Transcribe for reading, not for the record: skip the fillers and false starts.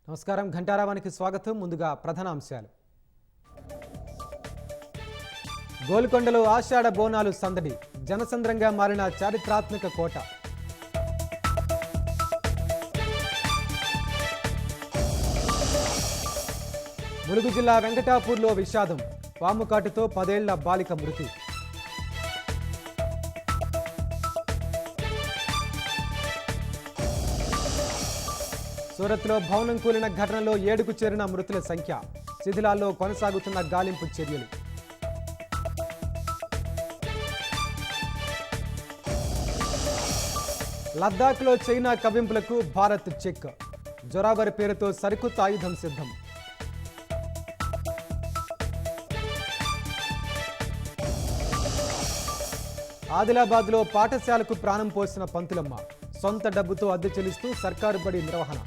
నమస్కారం ఘంటారావానికి స్వాగతం. ముందుగా ప్రధాన అంశాలు. గోల్కొండలో ఆషాఢ బోనాలు సందడి, జనసంద్రంగా మారిన చారిత్రాత్మక కోట. ములుగు జిల్లా వెంకటాపూర్లో విషాదం, పాము కాటుతో 10 ఏళ్ల బాలిక మృతి. సూరత్లో భవనం కూలిన ఘటనలో 7కు చేరిన మృతుల సంఖ్య, శిథిలాల్లో కొనసాగుతున్న గాలింపు చర్యలు. లద్దాఖ్లో చైనా కవ్వింపులకు భారత్ చెక్, జొరావరి పేరుతో సరికొత్త ఆయుధం సిద్ధం. ఆదిలాబాద్లో పాఠశాలకు ప్రాణం పోసిన పంతులమ్మ, సొంత డబ్బుతో అద్దె చెల్లిస్తూ సర్కారు బడి నిర్వహణ.